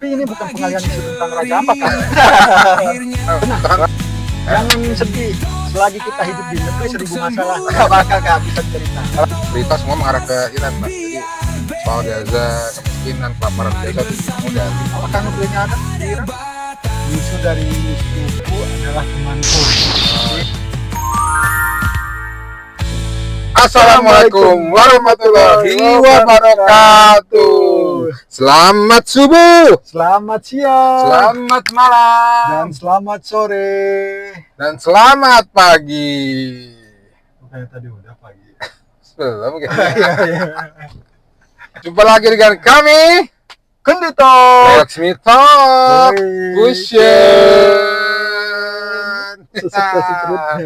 Tapi ini bukan pengalihan isu tentang Raja Ampat kan? Tenang, jangan sedih. Selagi kita hidup di negeri seribu masalah, nggak bakal kehabisan cerita. Berita semua mengarah ke Iran, Pak. Jadi soal Gaza, kemiskinan, kelaparan Gaza itu mudah. Apakah nuklirnya ada di Iran? Musuh dari musuhku adalah temanku. Assalamualaikum warahmatullahi wabarakatuh. Selamat subuh, Selamat siang, selamat malam, dan selamat sore. dan selamat pagi. Kayak tadi udah pagi. Belum Iya, kayaknya. iya. Jumpa lagi dengan kami, Kendito. Let's Me Talk Woi. Cushion. Sesek-sesek perutnya.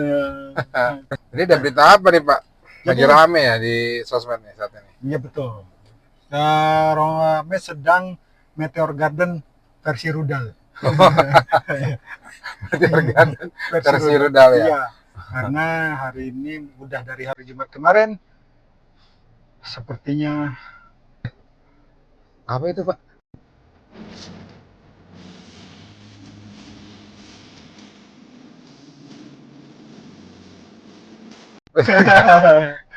Ini ada berita apa nih, Pak? Lagi Jadi- rame ya di sosmed nih saat ini. Iya betul. Rame sedang Meteor Garden versi rudal. Versi rudal ya. Iya. Karena hari ini udah dari hari Jumat kemarin. Sepertinya Apa itu, Pak?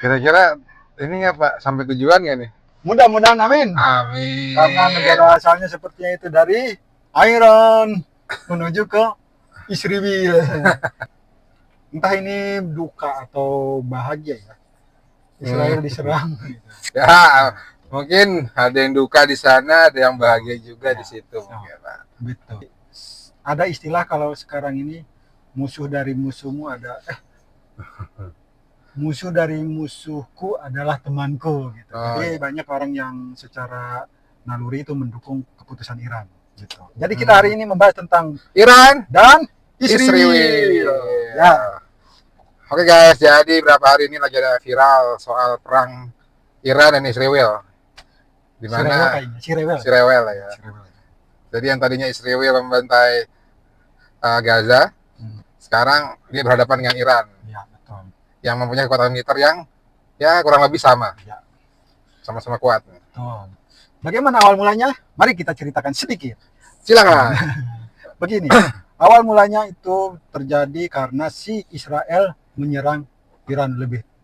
Kira-kira ini nggak, Pak, sampai tujuan nggak nih? mudah-mudahan amin. Amin. Karena negara asalnya sepertinya itu dari Iran menuju ke Israel. Entah ini duka atau bahagia ya. Israel diserang. Ya, mungkin ada yang duka di sana, ada yang bahagia juga di situ, mungkin, Pak. Betul. Ada istilah kalau sekarang ini musuh dari musuhmu ada musuh dari musuhku adalah temanku gitu. Oh, Jadi iya. banyak orang yang secara naluri itu mendukung keputusan Iran gitu. Jadi kita hari ini membahas tentang Iran, dan Israel. Ya, Oke guys, jadi berapa hari ini lagi ada viral soal perang Iran dan Israel. Di Sirewel mana kayaknya, Sirewel. Israel ya. Sirewel. Jadi yang tadinya Israel membantai Gaza, sekarang dia berhadapan dengan Iran Ya, betul. yang mempunyai kekuatan militer yang ya kurang lebih sama, Ya, sama-sama kuat. betul. Bagaimana awal mulanya? Mari kita ceritakan sedikit. Silakan. Begini, awal mulanya itu terjadi karena si Israel menyerang Iran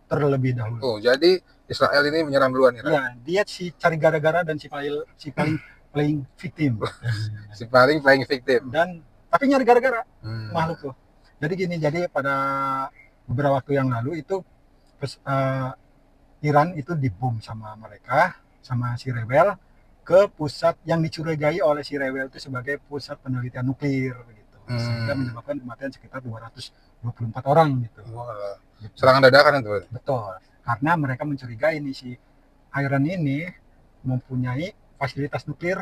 terlebih dahulu. Oh, jadi Israel ini menyerang duluan Iran. Ya, dia si cari gara-gara dan si paling playing victim. Si paling playing victim. Dan tapi nyari gara-gara Hmm. makhluk tuh. Jadi pada beberapa waktu yang lalu itu Iran itu dibom sama mereka, sama si rebel ke pusat yang dicurigai oleh si rebel itu sebagai pusat penelitian nuklir gitu. Sehingga menyebabkan kematian sekitar 224 orang gitu. Wah, serangan dadakan itu. Betul. Karena mereka mencurigai ini si Iran ini mempunyai fasilitas nuklir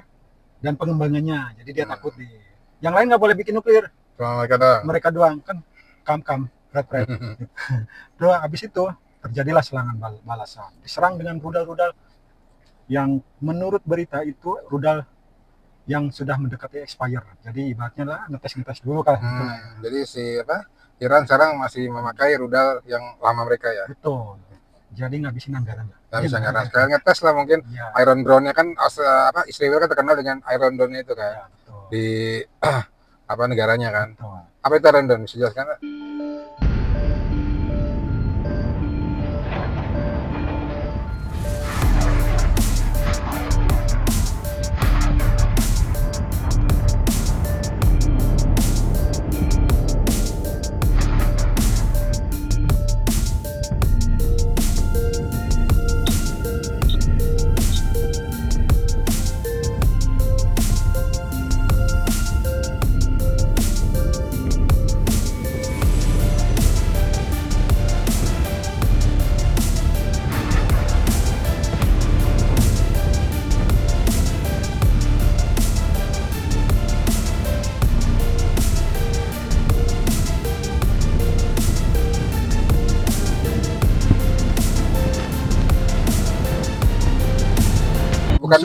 dan pengembangannya. Jadi dia takut nih. Yang lain nggak boleh bikin nuklir. Cuma mereka doang. Mereka doang kan kam red. Terus habis itu terjadilah serangan balasan. Diserang dengan rudal-rudal yang menurut berita itu rudal yang sudah mendekati expire. Jadi ibaratnya lah ngetes dulu kan. Jadi si Iran sekarang masih memakai rudal yang lama mereka ya. Betul. Jadi ngabisin anggaran. Nggak bisa nggak sekarang ngetes lah mungkin. Ya, Iron Drone-nya kan Israel kan terkenal dengan Iron Drone-nya itu kan ya, betul. di negaranya kan. Betul. Apa itu Iron Drone? Bisa jelaskan nggak?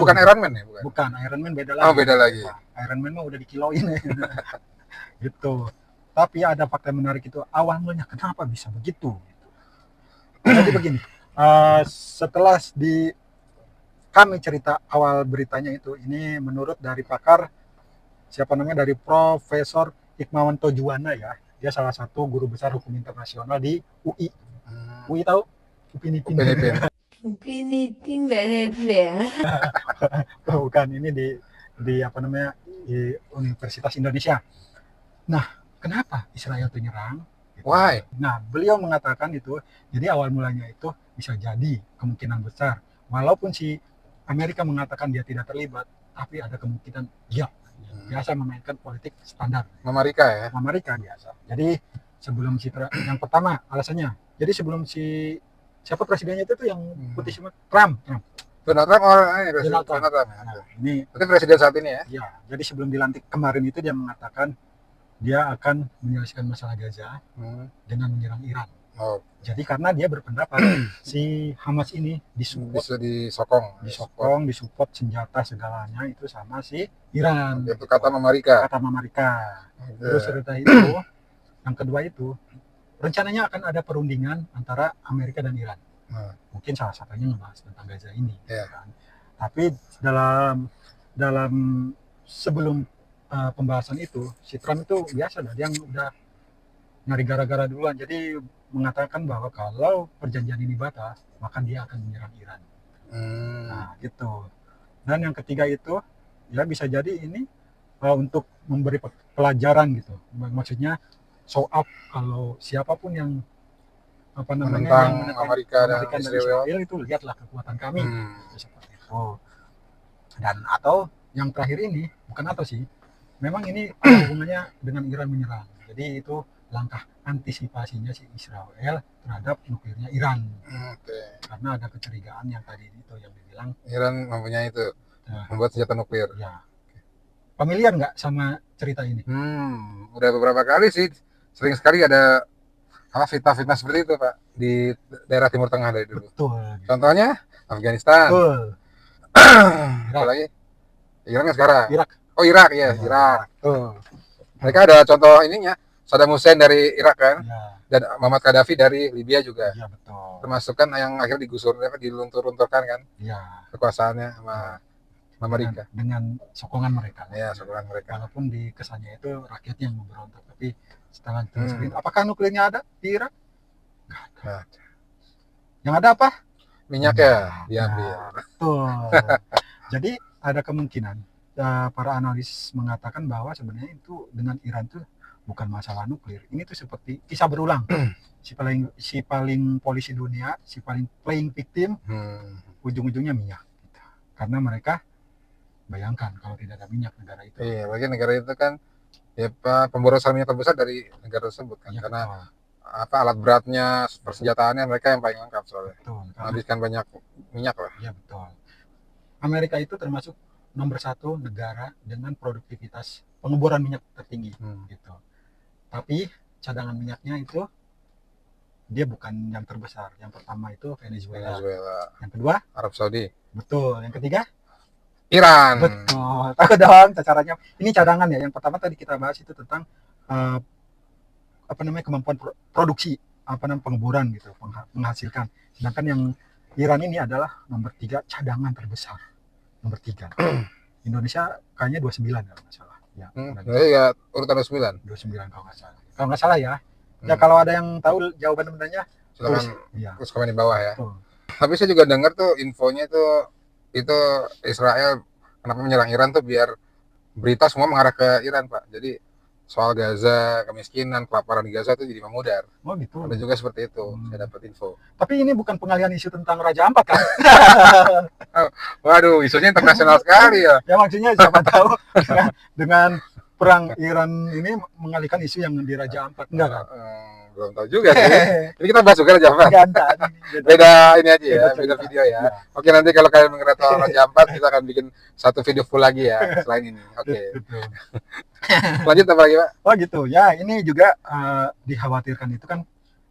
Bukan Iron Man ya, bukan. Bukan, Iron Man beda lagi. Oh, beda lagi. Iron Man mah udah dikiloin ya. Gitu. Tapi ada fakta menarik itu, awal mulanya kenapa bisa begitu? Jadi begini, setelah kami cerita awal beritanya itu, ini menurut dari pakar, siapa namanya, dari Profesor Hikmawanto Juwana ya. Dia salah satu guru besar hukum internasional di UI. UI tahu? Upin Ipin. Upin Ipin. Upin Ipin ya. Bukan, ini di apa namanya, di Universitas Indonesia. Nah, kenapa Israel itu nyerang? Gitu. Why? Nah, beliau mengatakan itu, jadi awal mulanya itu bisa jadi kemungkinan besar, walaupun si Amerika mengatakan dia tidak terlibat, tapi ada kemungkinan dia biasa memainkan politik standar. Amerika ya? Amerika biasa. Jadi sebelum yang pertama alasannya, jadi sebelum siapa presidennya itu tuh yang putih semua, Trump. Donald Trump orang ini, Donald Trump. Trump. Nah, ini Itu presiden saat ini ya? ya, jadi sebelum dilantik kemarin itu dia mengatakan dia akan menyelesaikan masalah Gaza dengan menyerang Iran. Oh. Jadi karena dia berpendapat si Hamas ini bisa disokong, disupport senjata segalanya itu sama si Iran. Itu kata Amerika. Terus cerita itu, yang kedua itu rencananya akan ada perundingan antara Amerika dan Iran. Mungkin salah satunya membahas tentang Gaza ini. Kan? Tapi dalam sebelum pembahasan itu, si Trump itu biasa dah, dia udah nyari gara-gara duluan. Jadi mengatakan bahwa kalau perjanjian ini batal, maka dia akan menyerang Iran. Nah, gitu. Dan yang ketiga itu, ya bisa jadi ini untuk memberi pelajaran gitu. Maksudnya show up kalau siapapun yang apa namanya, yang Amerika dan Israel itu, lihatlah kekuatan kami. Seperti itu. Dan atau yang terakhir ini, bukan atau sih, memang ini ada hubungannya dengan Iran menyerang. Jadi itu langkah antisipasinya si Israel terhadap nuklirnya Iran. Karena ada kecurigaan yang tadi itu yang dibilang Iran mempunyai itu, membuat senjata nuklir. Ya. Familiar nggak sama cerita ini? Udah beberapa kali sih, sering sekali ada fitnah-fitnah seperti itu Pak di daerah Timur Tengah dari dulu. Betul. Contohnya Afghanistan. Betul. Apalagi Iran sekarang. Irak. Oh Irak ya, Irak. Mereka ada contoh ininya, Saddam Hussein dari Irak kan, dan Muhammad Gaddafi dari Libya juga. Iya betul. Termasuk kan yang akhirnya digusur, diluntur-lunturkan kan, kekuasaannya sama Amerika. Dengan sokongan mereka. Ya, sokongan mereka. Walaupun di kesannya itu rakyat yang memberontak, tapi setelah apakah nuklirnya ada di Irak? Nggak ada. Yang ada apa? Minyak ya, diambil. Betul. Jadi ada kemungkinan para analis mengatakan bahwa sebenarnya itu dengan Iran tuh bukan masalah nuklir. Ini tuh seperti kisah berulang. si paling polisi dunia, si paling playing victim, ujung-ujungnya minyak. Gitu. Karena mereka bayangkan kalau tidak ada minyak negara itu. Iya, bagi negara itu kan ya pemborosan minyak terbesar dari negara tersebut kan, karena alat beratnya, persenjataannya mereka yang paling lengkap soalnya. Menghabiskan banyak minyak lah. Iya betul. Amerika itu termasuk nomor 1 negara dengan produktivitas pengeboran minyak tertinggi gitu. Tapi cadangan minyaknya itu dia bukan yang terbesar. Yang pertama itu Venezuela. Yang kedua Arab Saudi. Betul. Yang ketiga Iran. Betul. Tahu dong caranya. Ini cadangan ya. Yang pertama tadi kita bahas itu tentang kemampuan produksi, pengeboran gitu, menghasilkan. Sedangkan yang Iran ini adalah nomor 3 cadangan terbesar. Nomor 3. Indonesia kayaknya 29 kalau nggak salah. Ya, urutan 29. 29 kalau nggak salah. Kalau nggak salah ya. Ya kalau ada yang tahu jawaban benernya, silakan terus komen di bawah ya. Tapi saya juga dengar tuh infonya itu Israel kenapa menyerang Iran tuh biar berita semua mengarah ke Iran Pak. Jadi soal Gaza, kemiskinan, kelaparan di Gaza itu jadi memudar. Oh gitu. Ada juga seperti itu, saya dapat info. Tapi ini bukan pengalihan isu tentang Raja Ampat kan? Waduh, isunya internasional sekali ya. Ya maksudnya siapa tahu dengan perang Iran ini mengalihkan isu yang di Raja Ampat, enggak kan? Belum tahu juga sih. Ini kita bahas juga Raja Ampat. Beda ini aja ya, beda video ya. Oke, nanti kalau kalian mengenai Raja Ampat, kita akan bikin satu video full lagi ya selain ini. Oke. Lanjut apa lagi Pak? Oh gitu ya, ini juga dikhawatirkan itu kan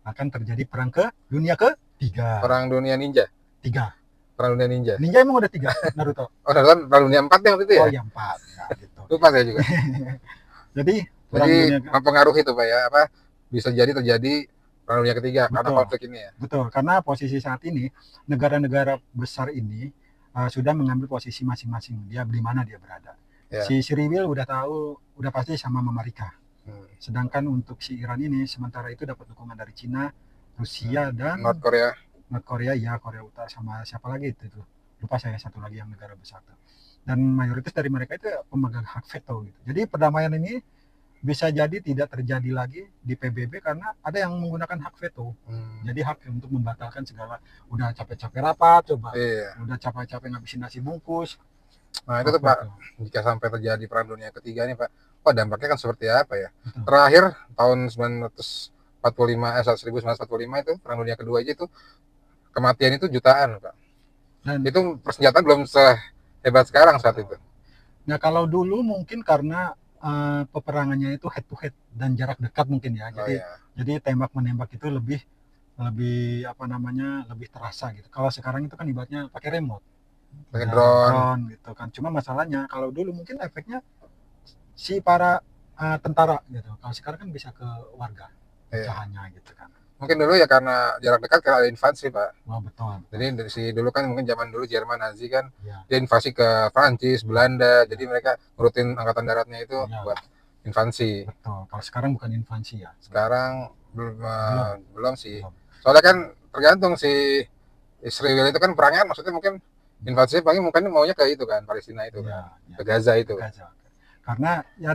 akan terjadi perang dunia ke-3. Perang dunia ninja? 3. Perang dunia ninja? Ninja emang udah 3, Naruto? Oh Naruto perang dunia 4 yang itu ya? Oh iya 4, ya gitu. Lupa saya juga. Jadi mempengaruhi itu Pak ya, bisa jadi terjadi perang dunia ketiga. Betul. Karena konflik ini ya? Betul, karena posisi saat ini negara-negara besar ini sudah mengambil posisi masing-masing. Dia di mana dia berada. Ya. Si Riwil udah tahu, udah pasti sama Mama Rika. Hmm. Sedangkan untuk si Iran ini sementara itu dapat dukungan dari Cina, Rusia dan North Korea. North Korea, ya Korea Utara sama siapa lagi itu tuh. Lupa saya satu lagi yang negara besar tuh. Dan mayoritas dari mereka itu pemegang hak veto gitu. Jadi perdamaian ini bisa jadi tidak terjadi lagi di PBB karena ada yang menggunakan hak veto. Jadi hak untuk membatalkan segala, udah capek-capek rapat, coba Iya. udah capek-capek ngabisin nasi bungkus. Nah itu tuh Hak Pak, veto. jika sampai terjadi perang dunia ketiga nih Pak, wah dampaknya kan seperti apa ya? Betul. Terakhir tahun 1945 itu perang dunia kedua aja itu kematian itu jutaan Pak. Dan Itu persenjataan belum sehebat sekarang saat itu. nah kalau dulu mungkin karena peperangannya itu head to head dan jarak dekat mungkin ya. Oh Jadi iya. jadi tembak menembak itu lebih apa namanya, lebih terasa gitu. Kalau sekarang itu kan ibaratnya pakai remote, Pakai ada drone. gitu kan. Cuma masalahnya kalau dulu mungkin efeknya si para tentara gitu. Kalau sekarang kan bisa ke warga Iya. pecahannya gitu kan. Mungkin dulu ya karena jarak dekat karena ada invasi Pak. Wah betul. Jadi dari si dulu kan mungkin zaman dulu Jerman Nazi kan Ya, dia invasi ke Prancis, Belanda. Jadi mereka ngurutin angkatan daratnya itu ya, buat invasi. betul. Kalau sekarang bukan invasi ya. Sekarang belum sih. Belum. Soalnya kan tergantung si Israel itu kan perangnya maksudnya mungkin invasi paling mungkin maunya ke itu kan Palestina itu kan, Ya, ke Gaza itu. Gaza. Karena ya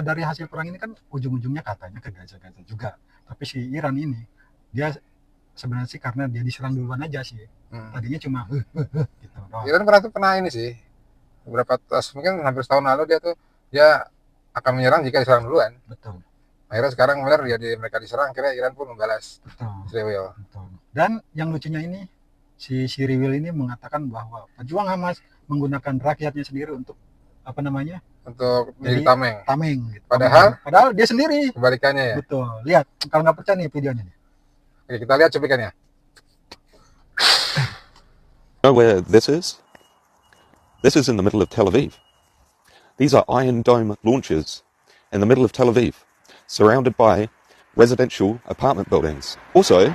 dari hasil perang ini kan ujung-ujungnya katanya ke Gaza juga. Tapi si Iran ini dia sebenarnya sih karena dia diserang duluan aja sih. Tadinya cuma gitu doang. Iran pernah ini sih beberapa mungkin hampir setahun lalu dia akan menyerang jika diserang duluan. Betul. Akhirnya sekarang benar jadi mereka diserang, akhirnya Iran pun membalas Betul. Israel. Betul. Dan yang lucunya ini si Riwil ini mengatakan bahwa pejuang Hamas menggunakan rakyatnya sendiri untuk apa namanya? Untuk Jadi menjadi tameng. Gitu. Padahal dia sendiri. Kebalikannya ya. Betul. Lihat, kalau nggak percaya nih videonya nih. Oke, kita lihat cuplikannya. Know where this is? This is in the middle of Tel Aviv. These are Iron Dome launchers in the middle of Tel Aviv, surrounded by residential apartment buildings. Also,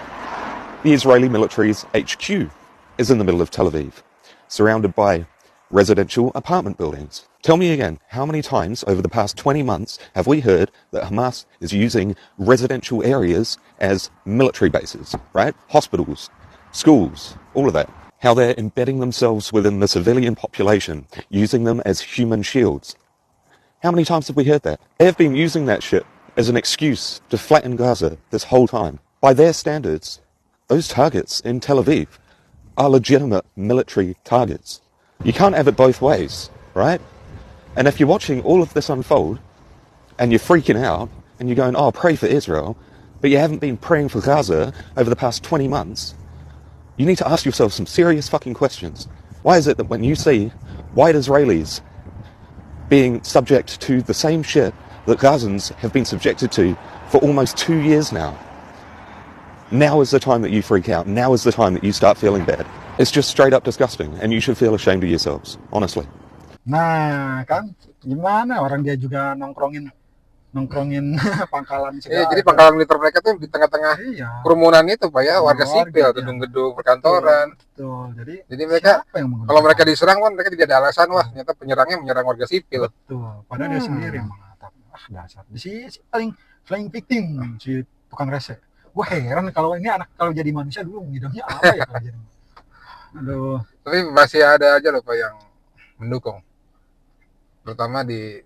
the Israeli military's HQ is in the middle of Tel Aviv, surrounded by residential apartment buildings. Tell me again, how many times over the past 20 months have we heard that Hamas is using residential areas as military bases, right? Hospitals, schools, all of that. How they're embedding themselves within the civilian population, using them as human shields. How many times have we heard that? They have been using that shit as an excuse to flatten Gaza this whole time. By their standards, those targets in Tel Aviv are legitimate military targets. You can't have it both ways, right? And if you're watching all of this unfold and you're freaking out and you're going, oh, pray for Israel, but you haven't been praying for Gaza over the past 20 months, you need to ask yourself some serious fucking questions. Why is it that when you see white Israelis being subject to the same shit that Gazans have been subjected to for almost 2 years now is the time that you freak out. Now is the time that you start feeling bad. It's just straight up disgusting, and you should feel ashamed of yourselves, honestly. Nah, kan gimana orang dia juga nongkrongin pangkalan segala. Iya, jadi pangkalan militer mereka tuh di tengah-tengah kerumunan itu Pak ya, warga sipil, gedung-gedung perkantoran. Betul. Jadi mereka kalau mereka diserang diserang kan mereka tidak ada alasan, wah ternyata penyerangnya menyerang warga sipil. Betul. Padahal dia sendiri yang mengatakan, dasar. Si paling flying victim si tukang rese. Gue heran kalau jadi manusia dulu ngidamnya apa ya kalau jadi. Aduh. Tapi masih ada aja loh Pak yang mendukung. Terutama di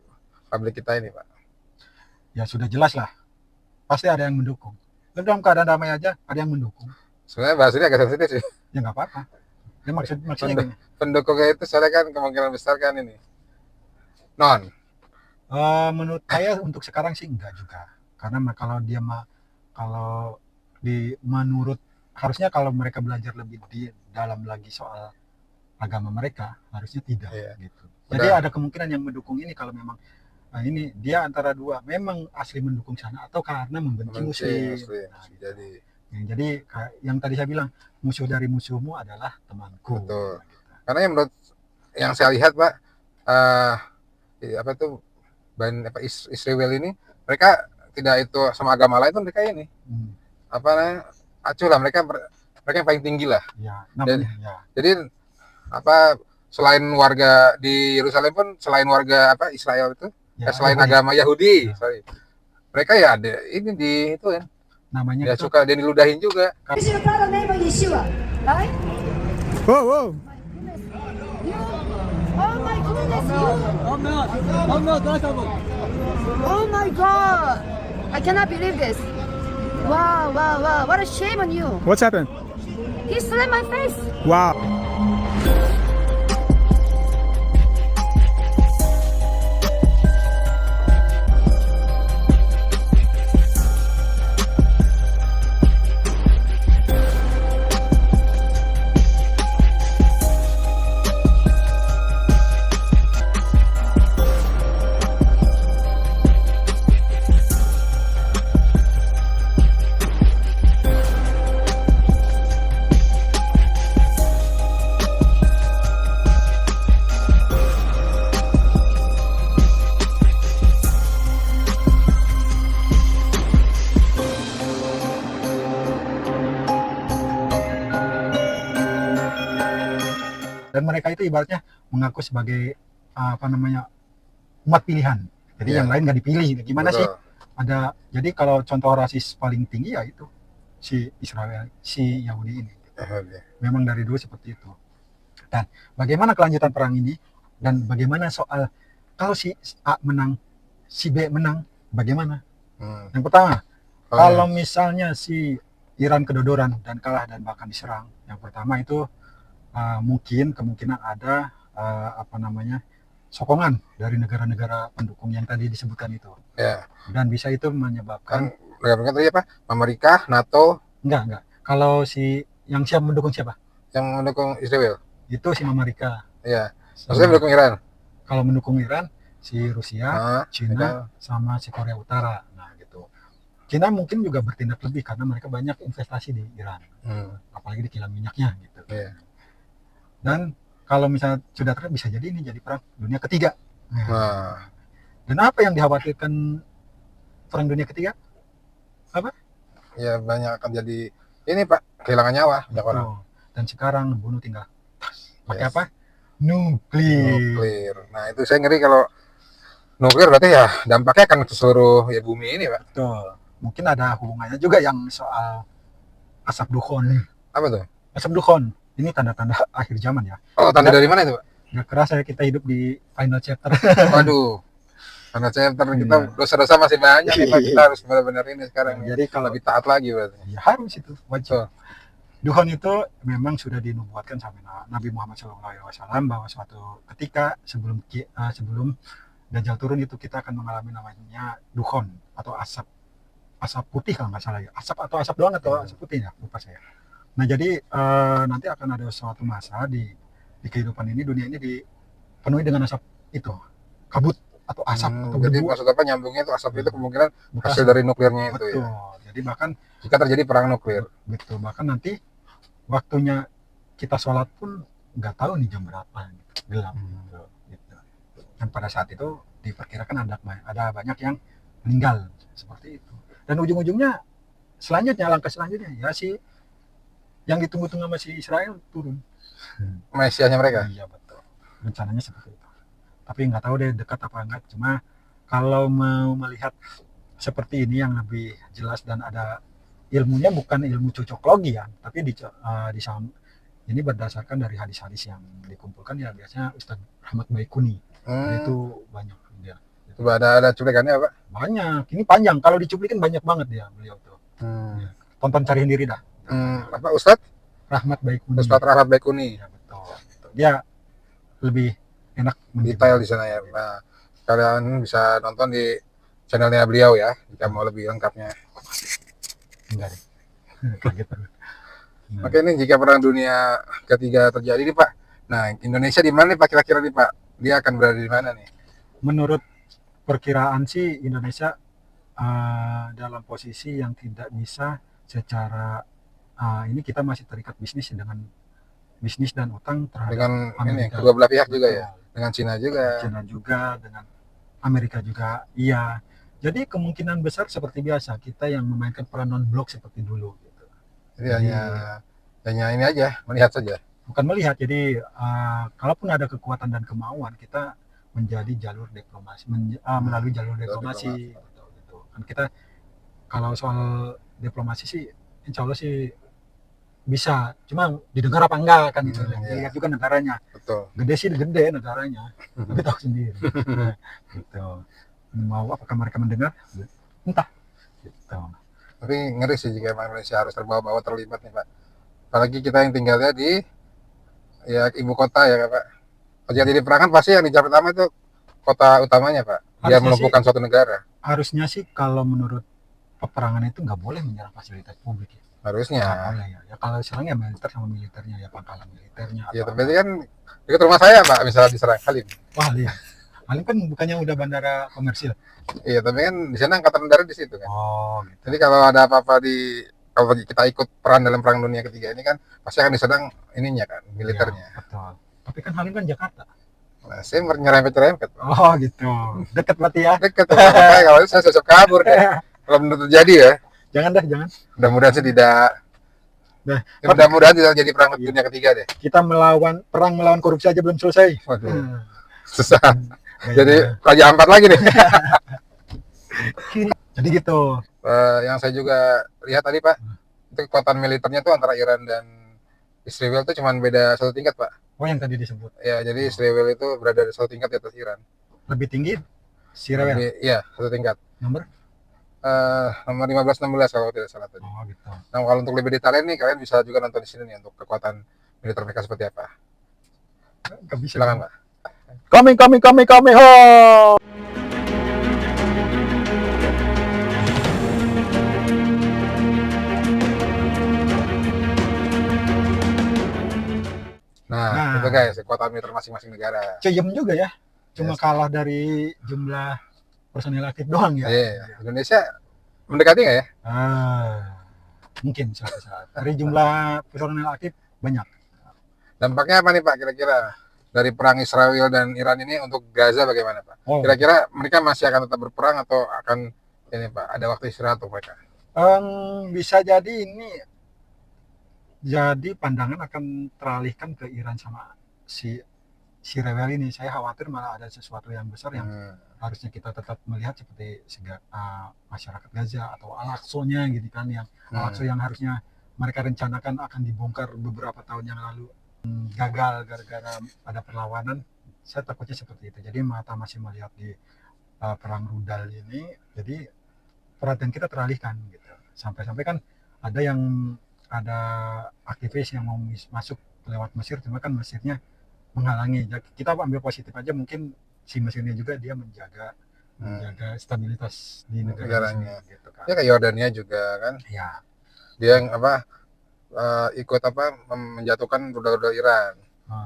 publik kita ini Pak. Ya sudah jelas lah. Pasti ada yang mendukung. Dan dalam keadaan damai aja ada yang mendukung. Sebenarnya bahas ini agak sensitif sih. Ya nggak apa-apa. Ya maksudnya gini. Pendukungnya itu soalnya kan kemungkinan besar kan ini. Non. Menurut saya untuk sekarang sih enggak juga. Karena kalau menurut harusnya kalau mereka belajar lebih dalam lagi soal agama mereka harusnya tidak gitu. Jadi ada kemungkinan yang mendukung ini kalau memang ini dia antara dua, memang asli mendukung sana atau karena membenci muslim. Nah, jadi yang tadi saya bilang musuh dari musuhmu adalah temanku. Betul. Karena yang menurut yang saya lihat Pak, Israel ini mereka tidak itu sama agama lain tuh mereka ini acuh lah mereka yang paling tinggi lah. Ya, jadi apa selain warga di Yerusalem pun selain warga apa Israel itu Ya, selain Yahudi. agama Yahudi, Ya. sorry. Mereka ya ada ini di itu kan. Namanya Ya itu suka dia diludahin juga. This is God the name of Yeshua, right? Whoa, whoa. You, oh my goodness, you. Oh my God, I cannot believe this. Wow, wow, wow, what a shame on you. What's happened? He slapped my face. Wow. dan mereka itu ibaratnya mengaku sebagai apa namanya umat pilihan. Jadi Ya. yang lain nggak dipilih. Gimana Betul. sih? Ada jadi kalau contoh rasis paling tinggi ya itu si Israel, si Yahudi ini. Memang dari dulu seperti itu. Dan bagaimana kelanjutan perang ini dan bagaimana soal kalau si A menang, si B menang, bagaimana? Hmm. Yang pertama, Oh, kalau misalnya si Iran kedodoran dan kalah dan bahkan diserang, yang pertama itu mungkin kemungkinan ada apa namanya sokongan dari negara-negara pendukung yang tadi disebutkan itu, ya. dan bisa itu menyebabkan Kan negara tadi apa? Amerika, NATO enggak. Kalau si yang siap mendukung siapa? yang mendukung Israel. Itu si Amerika. Iya. Maksudnya mendukung Iran. Kalau mendukung Iran, si Rusia, Nah, Cina, sama si Korea Utara. Nah, gitu. Cina mungkin juga bertindak lebih karena mereka banyak investasi di Iran, apalagi di kilang minyaknya gitu. Iya. Dan kalau misalnya sudah terjadi bisa jadi ini jadi perang dunia ketiga. Nah, Nah, dan apa yang dikhawatirkan perang dunia ketiga? ya banyak akan jadi ini Pak, kehilangan nyawa banyak orang. Tuh. Dan sekarang bunuh tinggal pakai Yes. apa? Nuklir. Nuklir. Nah, itu saya ngeri kalau nuklir berarti ya dampaknya akan ke seluruh ya bumi ini, Pak. Betul. Mungkin ada hubungannya juga yang soal asap dukhon. Apa tuh? Asap dukhon ini tanda-tanda akhir zaman ya. Oh, tanda dari mana itu, Pak? Gak kerasa ya kita hidup di final chapter. Waduh. Karena chapter kita Iya. dosa-dosa masih banyak nih, Pak. Kita Iya. harus benar-benar ini sekarang. Jadi kalau lebih taat lagi berarti. ya harus itu wajib. Betul. Dukhon itu memang sudah dinubuatkan sama Nabi Muhammad SAW bahwa suatu ketika sebelum Dajjal turun itu kita akan mengalami namanya dukhon atau asap putih kalau nggak salah ya, asap atau asap doang atau asap putih ya, lupa saya. Nah jadi nanti akan ada suatu masa di kehidupan ini, dunia ini dipenuhi dengan asap itu, kabut atau asap atau Jadi debu maksud apa nyambungnya itu asap itu kemungkinan bekas. hasil dari nuklirnya itu Betul. ya. Jadi bahkan Jika terjadi perang nuklir. betul, bahkan nanti waktunya kita sholat pun nggak tahu nih jam berapa gitu, gelap gitu. Dan pada saat itu diperkirakan ada banyak yang meninggal seperti itu. Dan ujung-ujungnya langkah selanjutnya ya si yang ditunggu-tunggu sama si Israel turun. Mesiasnya mereka. Iya betul. Rencananya seperti itu. Tapi nggak tahu deh dekat apa enggak. Cuma kalau mau melihat seperti ini yang lebih jelas dan ada ilmunya, bukan ilmu cocoklogi ya, tapi ini berdasarkan dari hadis-hadis yang dikumpulkan ya biasanya Ustadz Rahmat Baikuni. Itu banyak dia. Coba ada cuplikannya Pak? Banyak. Ini panjang. Kalau dicuplikin banyak banget dia beliau tuh. Tonton cari sendiri dah. Apa Ustadz? Rahmat Baikuni. Ustadz Rahmat Baikuni. Ya, betul. Dia lebih enak Detail di sana ya. Nah, kalian bisa nonton di channelnya beliau ya, jika mau lebih lengkapnya. Enggak deh. Kaget terus. Nah, Oke, ini jika perang dunia ketiga terjadi nih Pak. Nah, Indonesia di mana nih Pak kira-kira nih Pak? Dia akan berada di mana nih? menurut perkiraan sih Indonesia dalam posisi yang tidak bisa secara ini kita masih terikat bisnis dan utang terhadap Dengan ini Amerika. kedua belah pihak juga ya, Betul. dengan Cina juga. China juga, dengan Amerika juga, iya. Jadi kemungkinan besar seperti biasa kita yang memainkan peran non blok seperti dulu. Gitu. Jadi hanya ini aja, melihat saja. bukan melihat. Jadi kalaupun ada kekuatan dan kemauan, kita menjadi jalur diplomasi, melalui jalur diplomasi. Gitu. Kan kita kalau soal diplomasi sih, insya Allah sih bisa. Cuma didengar apa enggak kan itu. Lihat juga negaranya. Betul. Gede sih gede negaranya, tapi tahu sendiri. Gitu. Mau apakah mereka mendengar? Entah. Gitu. Tapi ngeri sih jika Malaysia harus terbawa-bawa terlibat nih Pak. Apalagi kita yang tinggalnya di ya ibu kota ya Pak. Terjadi peperangan pasti yang dicapai pertama itu kota utamanya Pak. Dia Harusnya melumpuhkan suatu negara. Harusnya sih kalau menurut peperangan itu nggak boleh menyerang fasilitas publik ya. Harusnya. Nggak boleh ya. Ya kalau serang ya militer sama militernya ya, pangkalan militernya. Ya atau tapi kan dekat rumah saya Pak, misalnya diserang Halim. wah lihat. Halim kan bukannya udah bandara komersil. Iya, tapi kan di sana angkatan darat di situ kan. Oh, gitu. Jadi kalau ada apa-apa kalau kita ikut peran dalam perang dunia ketiga ini kan pasti akan diserang ininya kan, militernya. Ya, betul. Tapi kan Halim kan Jakarta. Nah, saya nyerempet-nyerempet. Oh, gitu. Dekat berarti ya. Dekat. Makanya kalau itu saya siap kabur deh. Kalau menurut terjadi ya. Jangan dah, jangan. Mudah-mudahan sih tidak. Nah, Ya, mudah-mudahan tidak jadi perang dunia ketiga deh. kita perang melawan korupsi aja belum selesai. Waduh, Hmm. susah. Kayak Jadi Raja Ampat lagi nih. Jadi gitu. Yang saya juga lihat tadi Pak, itu kekuatan militernya tuh antara Iran dan Israel itu cuma beda satu tingkat Pak. Oh, yang tadi disebut. Ya, jadi Israel itu berada di satu tingkat di atas Iran. Lebih tinggi si Rewel. Iya, satu tingkat. Nomor? Nomor 15-16 kalau tidak salah tadi. Oh, gitu. Nah, kalau untuk lebih detailnya nih, kalian bisa juga nonton di sini nih untuk kekuatan militer mereka seperti apa. Nggak bisa. Silakan Pak. Kami ho. Nah, itu guys, kekuatan militer masing-masing negara. Ceyem juga ya. Cuma Yes. kalah dari jumlah personil aktif doang ya. Iya, Indonesia mendekati nggak ya? Mungkin suatu saat. Dari jumlah personil aktif banyak. Dampaknya apa nih Pak kira-kira dari perang Israel dan Iran ini untuk Gaza bagaimana Pak? Oh, Kira-kira mereka masih akan tetap berperang atau akan ini Pak, ada waktu istirahat untuk mereka? bisa jadi ini jadi pandangan akan teralihkan ke Iran sama si Rewel ini. Saya khawatir malah ada sesuatu yang besar yang harusnya kita tetap melihat seperti masyarakat Gaza atau Al-Aqsa-nya gitu kan, yang Al-Aqsa yang harusnya mereka rencanakan akan dibongkar beberapa tahun yang lalu gagal gara-gara ada perlawanan. Saya takutnya seperti itu. Jadi mata masih melihat di perang rudal ini, jadi perhatian kita teralihkan gitu. Sampai-sampai kan ada aktivis yang mau masuk lewat Mesir, cuma kan Mesirnya menghalangi. Jadi kita ambil positif aja, mungkin si Mesirnya juga dia menjaga stabilitas di negaranya gitu kan. Ya kayak Yordania juga kan, Ya, dia yang ikut menjatuhkan rudal-rudal Iran.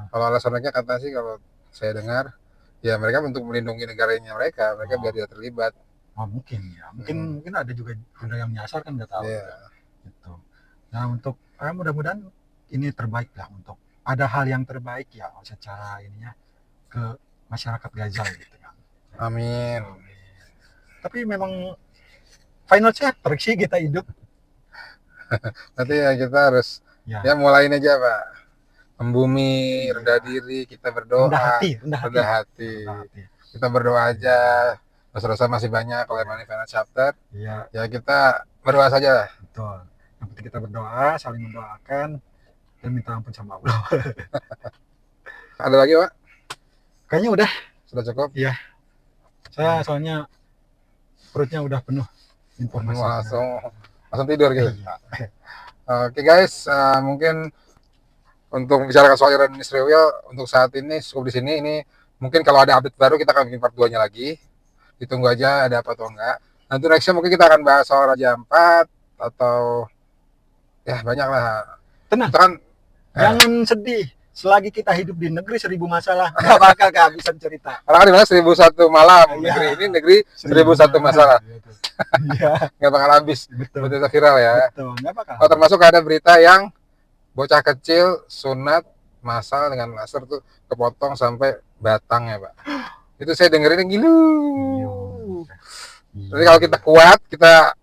Kalau alasan mereka kata sih kalau saya dengar, ya mereka untuk melindungi negaranya mereka biar tidak terlibat. mungkin ya, mungkin ada juga yang nyasar kan, nggak tahu. Iya. Gitu. Nah, untuk mudah-mudahan ini terbaik lah, untuk ada hal yang terbaik ya secara ininya ke masyarakat Gaza gitu kan. Amin. Tapi memang final chapter sih kita hidup. Nanti ya kita harus Ya. mulain aja Pak. Membumi, rendah diri, kita berdoa. Rendah hati. Kita berdoa aja. Dosa-dosa masih banyak kalau emang ini final chapter. Iya, Ya kita berdoa saja. betul. Yang penting kita berdoa, saling mendoakan dan minta ampun sama Allah. Ada lagi Pak? Kayaknya udah. Sudah cukup? Saya soalnya perutnya udah penuh informasi. Langsung tidur gitu. Iya. Oke guys, mungkin untuk bicara soal Iran dan Israel untuk saat ini cukup di sini. Ini mungkin kalau ada update baru kita akan bikin part 2-nya lagi. Ditunggu aja ada apa atau enggak. Nanti nextnya mungkin kita akan bahas soal Raja Ampat atau ya banyak lah. Tenang. Kita kan Jangan sedih. Selagi kita hidup di negeri 1000 masalah, nggak bakal kehabisan cerita. karena kan di mana 1001 malam, Iya. negeri ini negeri 1001 masalah. Iya, Nggak bakal habis. betul. Berita viral ya. Betul, nggak bakal. Oh, termasuk ada berita yang bocah kecil sunat massal dengan laser tuh kepotong sampai batangnya Pak. Itu saya dengerin yang gilu. Jadi kalau kita kuat kita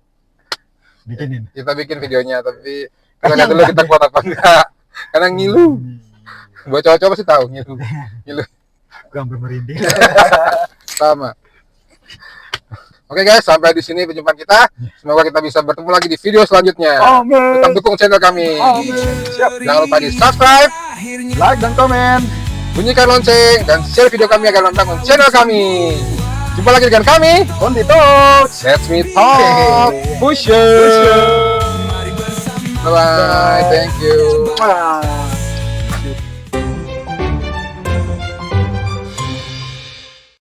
Bikinin. bikin videonya, tapi kita lihat dulu kita kuat apa enggak. Karena ngilu. Buat cowok-cowok pasti tahu ngilu. Ngilu Gue hampir merinding. sama. Oke guys, sampai di sini perjumpaan kita. Semoga kita bisa bertemu lagi di video selanjutnya. Amin. Tetap dukung channel kami. Siap. Jangan lupa di subscribe, Like dan komen. bunyikan lonceng, dan share video kami agar membangun channel kami. Jumpa lagi dengan kami. Kondi Talks. Let's me talk. Pusher. Bye bye. Thank you. Bye.